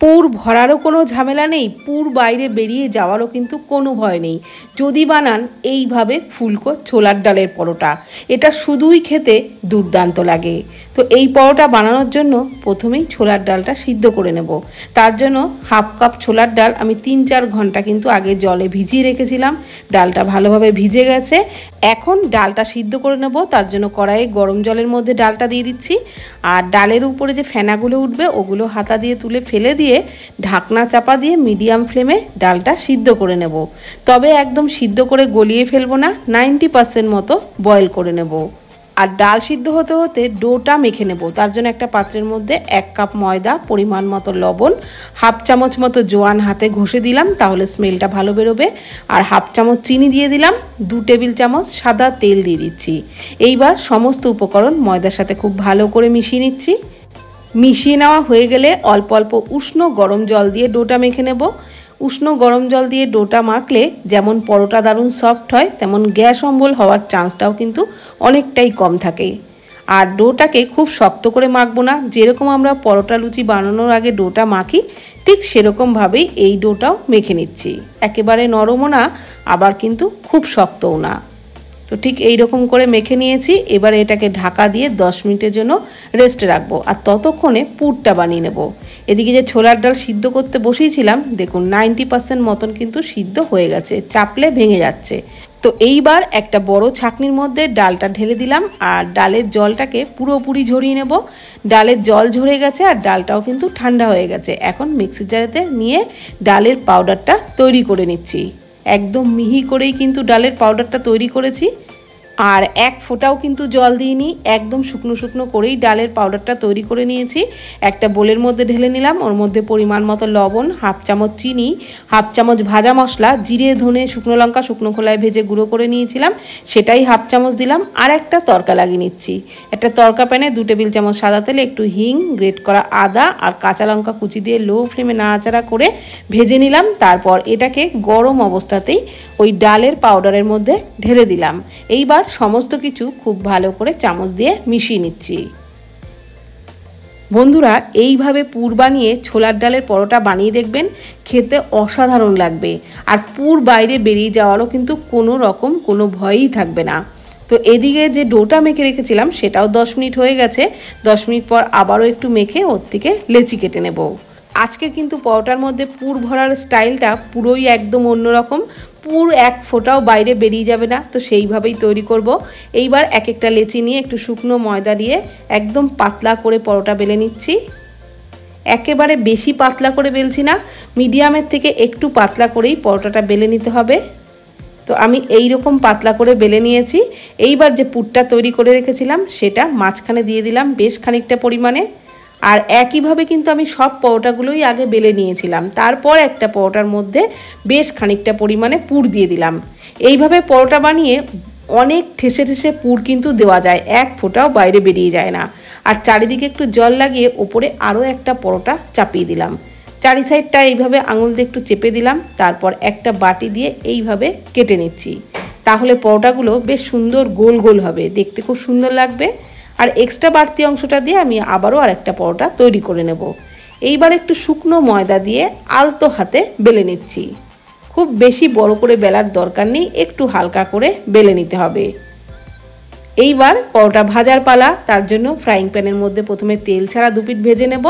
পুর ভরারও কোনো ঝামেলা নেই, পুর বাইরে বেরিয়ে যাওয়ারও কিন্তু কোনো ভয় নেই যদি বানান এইভাবে ফুলকো ছোলার ডালের পরোটা। এটা শুধুই খেতে দুর্দান্ত লাগে। তো এই পরোটা বানানোর জন্য প্রথমেই ছোলার ডালটা সিদ্ধ করে নেব। তার জন্য হাফ কাপ ছোলার ডাল আমি 3-4 ঘন্টা কিন্তু আগে জলে ভিজিয়ে রেখেছিলাম। ডালটা ভালোভাবে ভিজে গেছে। এখন ডালটা সিদ্ধ করে নেব। তার জন্য কড়াইয়ে গরম জলের মধ্যে ডালটা দিয়ে দিচ্ছি। আর ডালের উপরে যে ফেনাগুলো উঠবে ওগুলো হাতা দিয়ে তুলে ফেলে দিয়ে ঢাকনা চাপা দিয়ে মিডিয়াম ফ্লেমে ডালটা সিদ্ধ করে নেব। তবে একদম সিদ্ধ করে গলিয়ে ফেলবো না, 90% মতো বয়েল করে নেব। আর ডাল সিদ্ধ হতে হতে ডোটা মেখে নেব। তার জন্য একটা পাত্রের মধ্যে 1 কাপ ময়দা, পরিমাণ মতো লবণ, হাফ চামচ মতো জোয়ান হাতে ঘষে দিলাম, তাহলে স্মেলটা ভালো বেরোবে। আর হাফ চামচ চিনি দিয়ে দিলাম, 2 টেবিল চামচ সাদা তেল দিয়ে দিচ্ছি। এইবার সমস্ত উপকরণ ময়দার সাথে খুব ভালো করে মিশিয়ে নিচ্ছি। মিশিয়ে নেওয়া হয়ে গেলে অল্প অল্প উষ্ণ গরম জল দিয়ে ডোটা মেখে নেব। উষ্ণ গরম জল দিয়ে ডোটা মাখলে যেমন পরোটা দারুণ সফট হয়, তেমন গ্যাস অম্বল হওয়ার চান্সটাও কিন্তু অনেকটাই কম থাকে। আর ডোটাকে খুব শক্ত করে মাখবো না, যেরকম আমরা পরোটা লুচি বানানোর আগে ডোটা মাখি ঠিক সেরকমভাবেই এই ডোটাও মেখে নিচ্ছি। একেবারে নরমও না, আবার কিন্তু খুব শক্তও না। তো ঠিক এই রকম করে মেখে নিয়েছি। এবারে এটাকে ঢাকা দিয়ে 10 মিনিটের জন্য রেস্টে রাখবো। আর ততক্ষণে পুরটা বানিয়ে নেব। এদিকে যে ছোলার ডাল সিদ্ধ করতে বসিয়েছিলাম, দেখুন 90% মতন কিন্তু সিদ্ধ হয়ে গেছে, চাপলে ভেঙে যাচ্ছে। তো এইবার একটা বড় ছাঁকনির মধ্যে ডালটা ঢেলে দিলাম আর ডালের জলটাকে পুরোপুরি ঝরিয়ে নেব। ডালের জল ঝরে গেছে আর ডালটাও কিন্তু ঠান্ডা হয়ে গেছে। এখন মিক্সি জারেতে নিয়ে ডালের পাউডারটা তৈরি করে নিচ্ছি। একদম মিহি করেই কিন্তু ডালের পাউডারটা তৈরি করেছি। আর এক ফোঁটাও কিন্তু জল দিইনি, একদম শুকনো শুকনো করেই ডালের পাউডারটা তৈরি করে নিয়েছি। একটা বোলের মধ্যে ঢেলে নিলাম, ওর মধ্যে পরিমাণ মতো লবণ, হাফ চামচ চিনি, হাফ চামচ ভাজা মশলা, জিরে ধনে শুকনো লঙ্কা শুকনো খোলায় ভেজে গুঁড়ো করে নিয়েছিলাম, সেটাই হাফ চামচ দিলাম। আর একটা তড়কা লাগিয়ে নিচ্ছি। একটা তড়কা প্যানে 2 টেবিল চামচ সাদা তেলে একটু হিং, গ্রেট করা আদা আর কাঁচা লঙ্কা কুচি দিয়ে লো ফ্লেমে নাড়াচাড়া করে ভেজে নিলাম। তারপর এটাকে গরম অবস্থাতেই ওই ডালের পাউডারের মধ্যে ঢেলে দিলাম। এইবার সমস্ত কিছু খুব ভালো করে চামচ দিয়ে মিশিয়ে নিচ্ছি। বন্ধুরা, এইভাবে পুর বানিয়ে ছোলার ডালের পরোটা বানিয়ে দেখবেন, খেতে অসাধারণ লাগবে। আর পুর বাইরে বেরিয়ে যাওয়ারও কিন্তু কোনো ভয়ই থাকবে না। তো এদিকে যে ডোটা মেখে রেখেছিলাম সেটাও 10 মিনিট হয়ে গেছে। 10 মিনিট পর আবারও একটু মেখে ওর থেকে লেচি কেটে নেব। আজকে কিন্তু পরোটার মধ্যে পুর ভরার স্টাইলটা পুরোই একদম অন্যরকম। পুর এক ফোঁটাও বাইরে বেরিয়ে যাবে না, তো সেইভাবেই তৈরি করব। এইবার এক একটা লেচি নিয়ে একটু শুকনো ময়দা দিয়ে একদম পাতলা করে পরোটা বেলে নিচ্ছি। একেবারে বেশি পাতলা করে বেলছি না, মিডিয়ামের থেকে একটু পাতলা করেই পরোটাটা বেলে নিতে হবে। তো আমি এই রকম পাতলা করে বেলে নিয়েছি। এইবার যে পুরটা তৈরি করে রেখেছিলাম সেটা মাঝখানে দিয়ে দিলাম বেশ খানিকটা পরিমাণে। আর একইভাবে কিন্তু আমি সব পরোটাগুলোই আগে বেলে নিয়েছিলাম। তারপর একটা পরোটার মধ্যে বেশ খানিকটা পরিমাণে পুর দিয়ে দিলাম। এইভাবে পরোটা বানিয়ে অনেক ঠেসে ঠেসে পুর কিন্তু দেওয়া যায়, এক ফোঁটাও বাইরে বেরিয়ে যায় না। আর চারিদিকে একটু জল লাগিয়ে ওপরে আরও একটা পরোটা চাপিয়ে দিলাম। চারি সাইডটা এইভাবে আঙুল দিয়ে একটু চেপে দিলাম। তারপর একটা বাটি দিয়ে এইভাবে কেটে নিচ্ছি। তাহলে পরোটাগুলো বেশ সুন্দর গোল গোল হবে, দেখতে খুব সুন্দর লাগবে। আর এক্সট্রা বাড়তি অংশটা দিয়ে আমি আবারও আরেকটা পরোটা তৈরি করে নেব। এইবার একটু শুকনো ময়দা দিয়ে আলতো হাতে বেলে নিচ্ছি। খুব বেশি বড় করে বেলার দরকার নেই, একটু হালকা করে বেলে নিতে হবে। এইবার পরোটা ভাজার পালা। তার জন্য ফ্রাইং প্যানের মধ্যে প্রথমে তেল ছাড়া 2 পিঠ ভেজে নেব।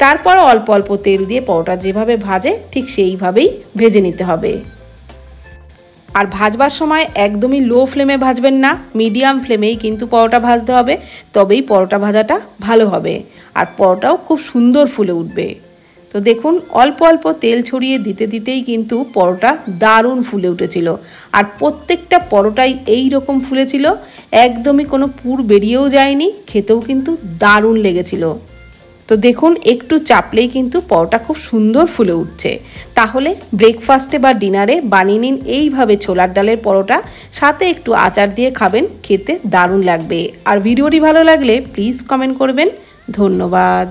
তারপর অল্প অল্প তেল দিয়ে পরোটা যেভাবে ভাজে ঠিক সেইভাবেই ভেজে নিতে হবে। আর ভাজবার সময় একদমই লো ফ্লেমে ভাজবেন না, মিডিয়াম ফ্লেমেই কিন্তু পরোটা ভাজতে হবে, তবেই পরোটা ভাজাটা ভালো হবে। আর পরোটাও খুব সুন্দর ফুলে উঠবে। তো দেখুন, অল্প অল্প তেল ছড়িয়ে দিতে দিতেই কিন্তু পরোটা দারুণ ফুলে উঠেছিল। আর প্রত্যেকটা পরোটাই এই রকম ফুলেছিল, একদমই কোনো পুর বেরিয়েও যায়নি, খেতেও কিন্তু দারুণ লেগেছিল। তো দেখুন, একটু চাপলেই কিন্তু পরোটা খুব সুন্দর ফুলে উঠছে। তাহলে ব্রেকফাস্টে বা ডিনারে বানিয়ে নিন এইভাবে ছোলার ডালের পরোটা, সাথে একটু আচার দিয়ে খাবেন, খেতে দারুণ লাগবে। আর ভিডিওটি ভালো লাগলে প্লিজ কমেন্ট করবেন। ধন্যবাদ।